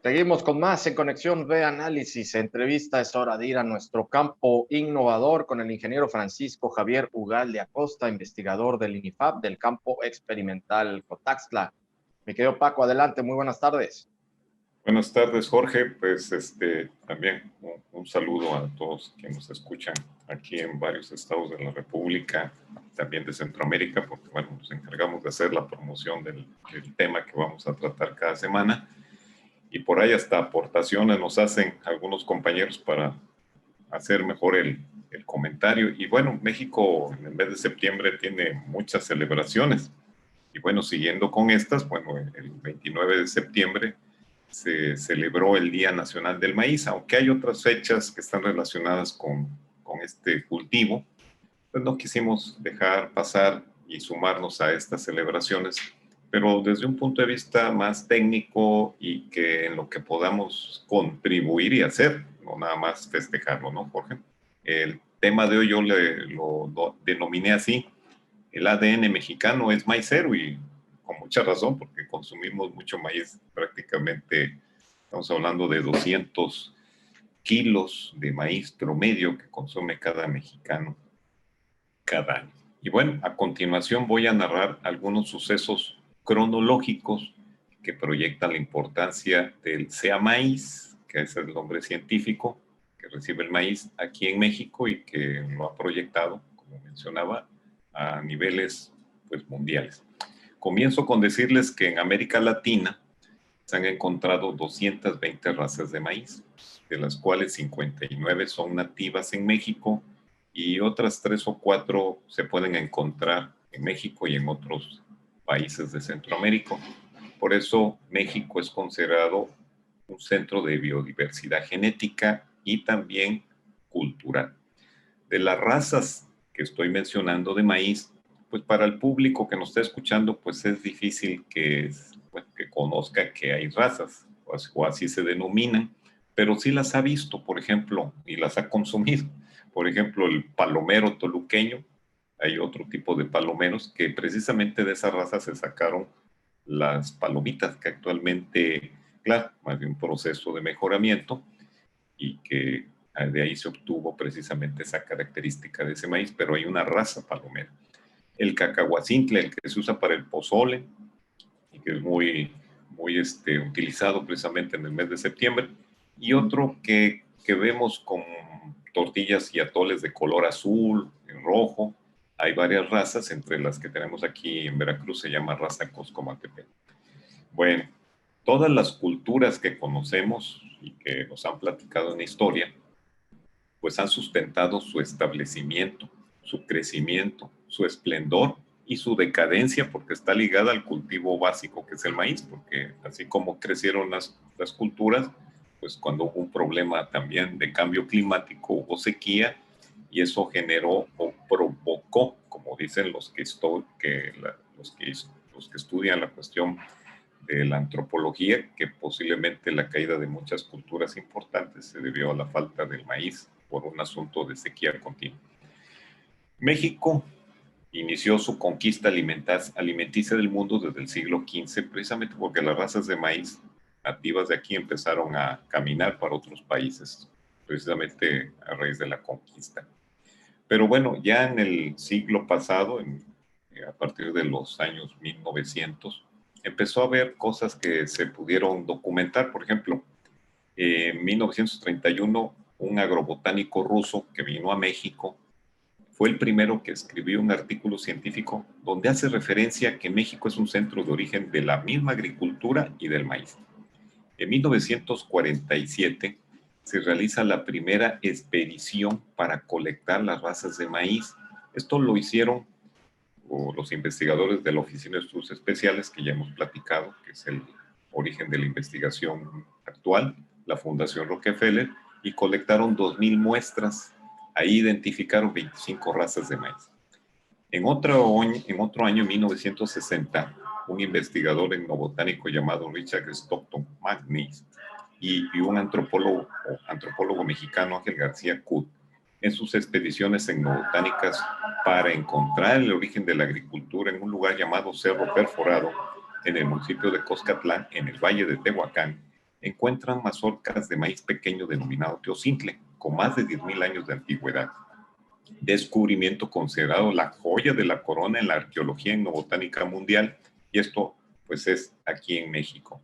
Seguimos con más en Conexión B Análisis. Entrevista, es hora de ir a nuestro campo innovador con el ingeniero Francisco Javier Ugalde Acosta, investigador del INIFAP del campo experimental Cotaxtla. Mi querido Paco, adelante, muy buenas tardes. Buenas tardes, Jorge. Pues también un saludo a todos quienes nos escuchan aquí en varios estados de la República, también de Centroamérica, porque bueno, nos encargamos de hacer la promoción del tema que vamos a tratar cada semana. Y por ahí hasta aportaciones nos hacen algunos compañeros para hacer mejor el comentario. Y bueno, México en el mes de septiembre tiene muchas celebraciones. Y bueno, siguiendo con estas, bueno, el 29 de septiembre se celebró el Día Nacional del Maíz, aunque hay otras fechas que están relacionadas con este cultivo, pues no quisimos dejar pasar y sumarnos a estas celebraciones, pero desde un punto de vista más técnico y que en lo que podamos contribuir y hacer, no nada más festejarlo, ¿no, Jorge? El tema de hoy yo lo denominé así: el ADN mexicano es maicero, y con mucha razón, porque consumimos mucho maíz. Prácticamente estamos hablando de 200 kilos de maíz promedio que consume cada mexicano cada año. Y bueno, a continuación voy a narrar algunos sucesos cronológicos que proyectan la importancia del sea maíz, que es el nombre científico que recibe el maíz aquí en México y que lo ha proyectado, como mencionaba, a niveles pues mundiales. Comienzo con decirles que en América Latina se han encontrado 220 razas de maíz, de las cuales 59 son nativas en México y otras 3 o 4 se pueden encontrar en México y en otros países de Centroamérica. Por eso México es considerado un centro de biodiversidad genética y también cultural. De las razas que estoy mencionando de maíz, pues para el público que nos está escuchando, pues es difícil que conozca que hay razas, o así se denominan, pero sí las ha visto, por ejemplo, y las ha consumido. Por ejemplo, el palomero toluqueño, hay otro tipo de palomeros que precisamente de esa raza se sacaron las palomitas, que actualmente, claro, hay un proceso de mejoramiento y que de ahí se obtuvo precisamente esa característica de ese maíz, pero hay una raza palomera. El cacahuacintle, el que se usa para el pozole y que es muy utilizado precisamente en el mes de septiembre, y otro que vemos con tortillas y atoles de color azul, en rojo. Hay varias razas, entre las que tenemos aquí en Veracruz se llama raza Coscomatepec. Bueno, todas las culturas que conocemos y que nos han platicado en la historia, pues han sustentado su establecimiento, su crecimiento, su esplendor y su decadencia, porque está ligada al cultivo básico que es el maíz, porque así como crecieron las culturas, pues cuando hubo un problema también de cambio climático, hubo sequía, y eso generó o provocó, como dicen los que estudian la cuestión de la antropología, que posiblemente la caída de muchas culturas importantes se debió a la falta del maíz por un asunto de sequía continua. México inició su conquista alimenticia del mundo desde el siglo XV, precisamente porque las razas de maíz nativas de aquí empezaron a caminar para otros países, precisamente a raíz de la conquista. Pero bueno, ya en el siglo pasado, a partir de los años 1900, empezó a haber cosas que se pudieron documentar. Por ejemplo, en 1931, un agrobotánico ruso que vino a México fue el primero que escribió un artículo científico donde hace referencia a que México es un centro de origen de la misma agricultura y del maíz. En 1947 se realiza la primera expedición para colectar las razas de maíz. Esto lo hicieron los investigadores de la Oficina de Estudios Especiales, que ya hemos platicado, que es el origen de la investigación actual, la Fundación Rockefeller, y colectaron 2,000 muestras. Ahí identificaron 25 razas de maíz. En otro año, 1960, un investigador etnobotánico llamado Richard Stockton McNeill y un antropólogo mexicano, Ángel García Cut, en sus expediciones etnobotánicas para encontrar el origen de la agricultura en un lugar llamado Cerro Perforado, en el municipio de Coscatlán, en el Valle de Tehuacán, encuentran mazorcas de maíz pequeño denominado teocintle, con más de 10.000 años de antigüedad. Descubrimiento considerado la joya de la corona en la arqueología etnobotánica mundial, y esto pues es aquí en México.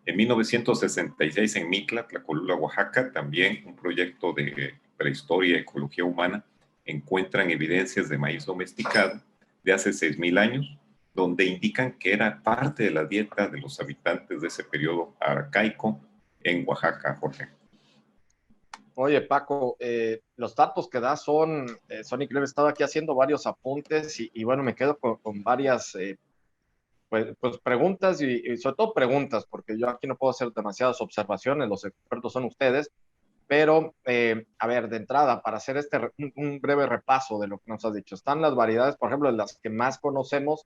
En 1966 en Mitla, Tlacolula, Oaxaca, también un proyecto de prehistoria y ecología humana, encuentran evidencias de maíz domesticado de hace 6.000 años, donde indican que era parte de la dieta de los habitantes de ese periodo arcaico en Oaxaca, Jorge. Oye, Paco, los datos que das son increíbles. He estado aquí haciendo varios apuntes y bueno, me quedo con varias pues preguntas y sobre todo preguntas, porque yo aquí no puedo hacer demasiadas observaciones, los expertos son ustedes, pero a ver, de entrada, para hacer un breve repaso de lo que nos has dicho, están las variedades, por ejemplo, las que más conocemos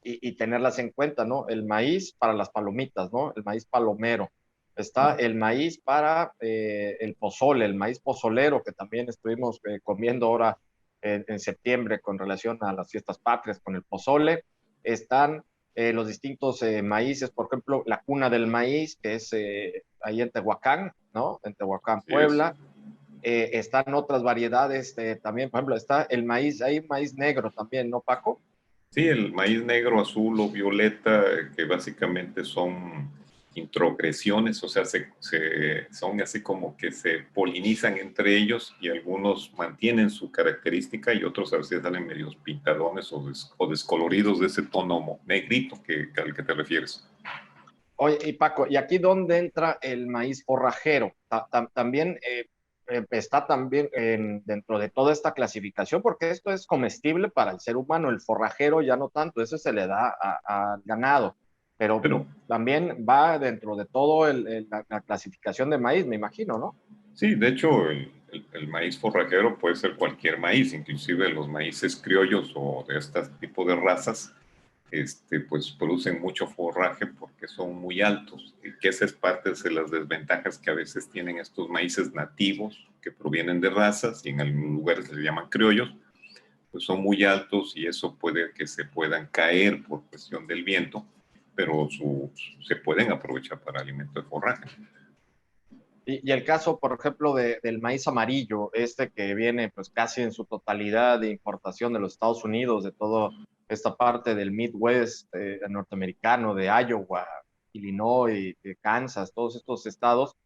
y tenerlas en cuenta, ¿no? El maíz para las palomitas, ¿no? El maíz palomero. Está el maíz para el pozole, el maíz pozolero, que también estuvimos comiendo ahora en septiembre con relación a las fiestas patrias con el pozole. Están los distintos maíces, por ejemplo, la cuna del maíz, que es ahí en Tehuacán, ¿no? En Tehuacán, Sí, es. Puebla. Están otras variedades también, por ejemplo, está el maíz, hay maíz negro también, ¿no, Paco? Sí, el maíz negro, azul o violeta, que básicamente son introgresiones, o sea, son así como que se polinizan entre ellos y algunos mantienen su característica y otros a veces salen medios pintadones o descoloridos de ese tono negrito al que te refieres. Oye, y Paco, ¿y aquí dónde entra el maíz forrajero? También está también dentro de toda esta clasificación, porque esto es comestible para el ser humano, el forrajero ya no tanto, eso se le da al ganado, pero Pero también va dentro de todo la clasificación de maíz, me imagino, ¿no? sí, de hecho, el maíz forrajero puede ser cualquier maíz, inclusive los maíces criollos o de este tipo de razas, pues producen mucho forraje porque son muy altos, y que esa es parte de las desventajas que a veces tienen estos maíces nativos que provienen de razas y en algunos lugares se llaman criollos, pues son muy altos y eso puede que se puedan caer por cuestión del viento, pero se pueden aprovechar para alimento de forraje. Y el caso, por ejemplo, del maíz amarillo, este que viene pues casi en su totalidad de importación de los Estados Unidos, de toda esta parte del Midwest norteamericano, de Iowa, Illinois, de Kansas, todos estos estados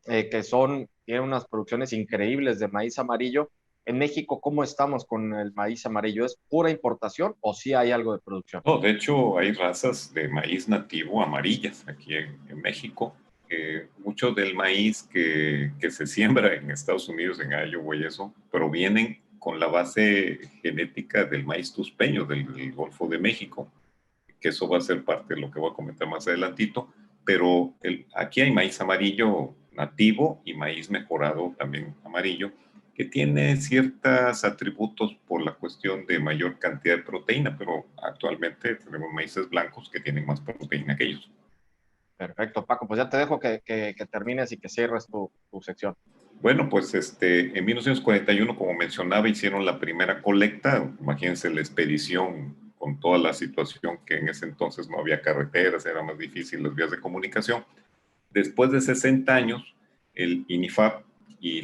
tienen unas producciones increíbles de maíz amarillo. En México, ¿cómo estamos con el maíz amarillo? ¿Es pura importación o sí hay algo de producción? No, de hecho hay razas de maíz nativo amarillas aquí en México. Mucho del maíz que se siembra en Estados Unidos, en Iowa y eso, provienen con la base genética del maíz tuspeño del Golfo de México, que eso va a ser parte de lo que voy a comentar más adelantito, pero aquí hay maíz amarillo nativo y maíz mejorado también amarillo, que tiene ciertos atributos por la cuestión de mayor cantidad de proteína, pero actualmente tenemos maíces blancos que tienen más proteína que ellos. Perfecto, Paco, pues ya te dejo que termines y que cierres tu sección. Bueno, pues en 1941, como mencionaba, hicieron la primera colecta. Imagínense la expedición con toda la situación que en ese entonces no había carreteras, era más difícil las vías de comunicación. Después de 60 años, el INIFAP y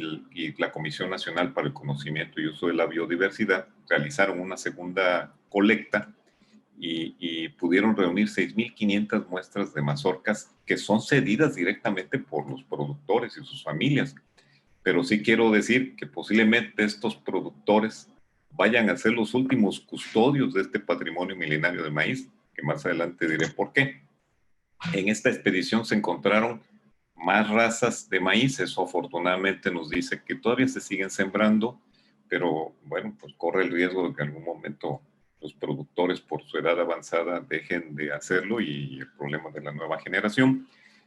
la Comisión Nacional para el Conocimiento y Uso de la Biodiversidad realizaron una segunda colecta y pudieron reunir 6.500 muestras de mazorcas que son cedidas directamente por los productores y sus familias. Pero sí quiero decir que posiblemente estos productores vayan a ser los últimos custodios de este patrimonio milenario de maíz, que más adelante diré por qué. En esta expedición se encontraron más razas de maíz, eso afortunadamente nos dice que todavía se siguen sembrando, pero bueno, pues corre el riesgo de que en algún momento los productores por su edad avanzada dejen de hacerlo y el problema de la nueva generación.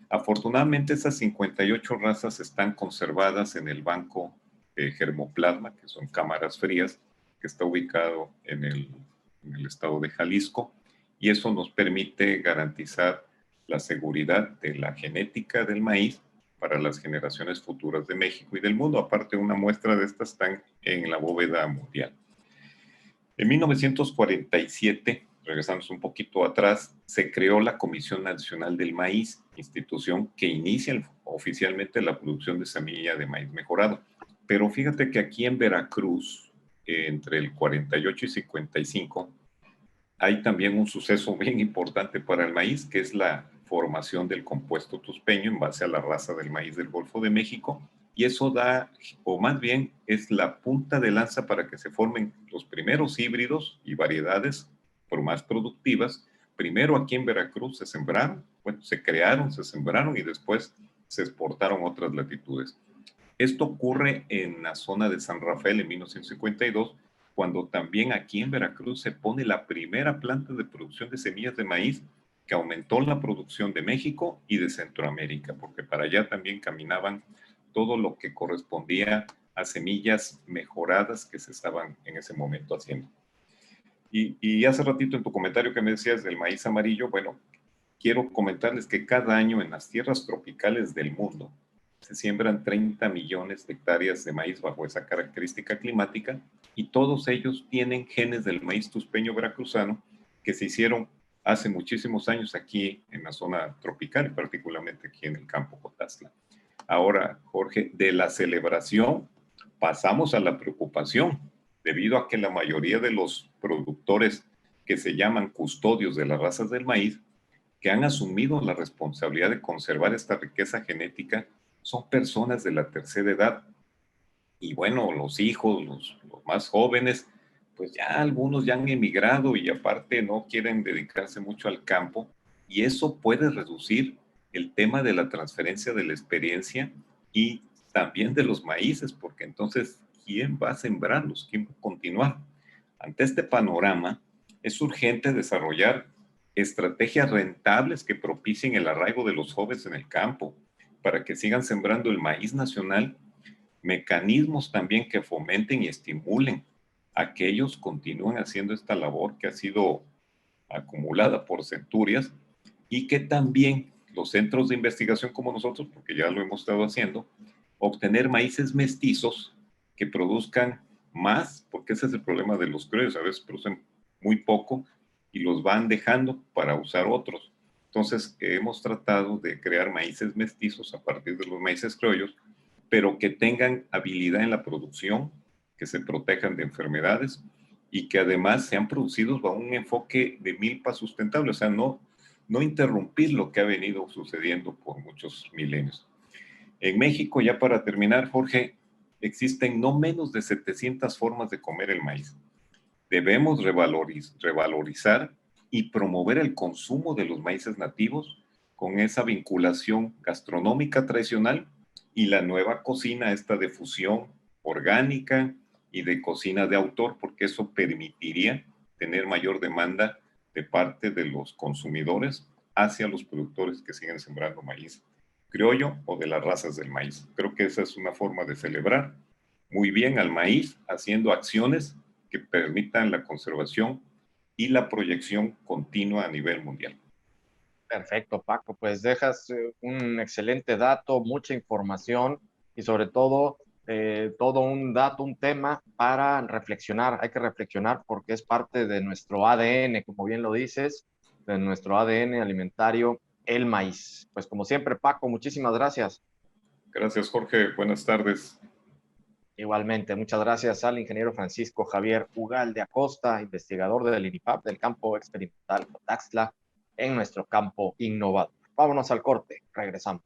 Afortunadamente esas 58 razas están conservadas en el Banco de Germoplasma, que son cámaras frías, que está ubicado en el estado de Jalisco, y eso nos permite garantizar la seguridad de la genética del maíz para las generaciones futuras de México y del mundo. Aparte, una muestra de estas están en la bóveda mundial. En 1947 regresamos un poquito atrás, se creó la Comisión Nacional del Maíz, institución que inicia oficialmente la producción de semilla de maíz mejorado. Pero fíjate que aquí en Veracruz, entre el 48 y 55, hay también un suceso bien importante para el maíz, que es la formación del compuesto tuspeño en base a la raza del maíz del Golfo de México, y eso da, o más bien es la punta de lanza para que se formen los primeros híbridos y variedades por más productivas. Primero aquí en Veracruz se sembraron, bueno, se crearon, se sembraron y después se exportaron a otras latitudes. Esto ocurre en la zona de San Rafael en 1952, cuando también aquí en Veracruz se pone la primera planta de producción de semillas de maíz que aumentó la producción de México y de Centroamérica, porque para allá también caminaban todo lo que correspondía a semillas mejoradas que se estaban en ese momento haciendo. Y hace ratito en tu comentario que me decías del maíz amarillo, bueno, quiero comentarles que cada año en las tierras tropicales del mundo se siembran 30 millones de hectáreas de maíz bajo esa característica climática y todos ellos tienen genes del maíz tuspeño veracruzano que se hicieron hace muchísimos años aquí en la zona tropical y particularmente aquí en el campo Cotazla. Ahora, Jorge, de la celebración pasamos a la preocupación, debido a que la mayoría de los productores que se llaman custodios de las razas del maíz, que han asumido la responsabilidad de conservar esta riqueza genética, son personas de la tercera edad. Y bueno, los hijos, los más jóvenes, pues ya algunos ya han emigrado y aparte no quieren dedicarse mucho al campo. Y eso puede reducir el tema de la transferencia de la experiencia y también de los maíces, porque entonces, ¿quién va a sembrarlos? ¿Quién va a continuar? Ante este panorama, es urgente desarrollar estrategias rentables que propicien el arraigo de los jóvenes en el campo, para que sigan sembrando el maíz nacional, mecanismos también que fomenten y estimulen a que ellos continúen haciendo esta labor que ha sido acumulada por centurias y que también los centros de investigación como nosotros, porque ya lo hemos estado haciendo, obtener maíces mestizos que produzcan más, porque ese es el problema de los criollos, a veces producen muy poco y los van dejando para usar otros. Entonces, hemos tratado de crear maíces mestizos a partir de los maíces criollos, pero que tengan habilidad en la producción, que se protejan de enfermedades y que además sean producidos bajo un enfoque de milpa sustentable, o sea, no interrumpir lo que ha venido sucediendo por muchos milenios. En México, ya para terminar, Jorge, existen no menos de 700 formas de comer el maíz. Debemos revalorizar y promover el consumo de los maíces nativos con esa vinculación gastronómica tradicional y la nueva cocina, esta de fusión orgánica y de cocina de autor, porque eso permitiría tener mayor demanda de parte de los consumidores hacia los productores que siguen sembrando maíz criollo o de las razas del maíz. Creo que esa es una forma de celebrar muy bien al maíz, haciendo acciones que permitan la conservación y la proyección continua a nivel mundial. Perfecto, Paco, pues dejas un excelente dato, mucha información y sobre todo un dato, un tema para reflexionar. Hay que reflexionar porque es parte de nuestro ADN, como bien lo dices, de nuestro ADN alimentario, el maíz. Pues como siempre, Paco, muchísimas gracias. Gracias, Jorge. Buenas tardes. Igualmente, muchas gracias al ingeniero Francisco Javier Ugal de Acosta, investigador del INIFAP del campo experimental Cotaxtla en nuestro campo innovador. Vámonos al corte, regresamos.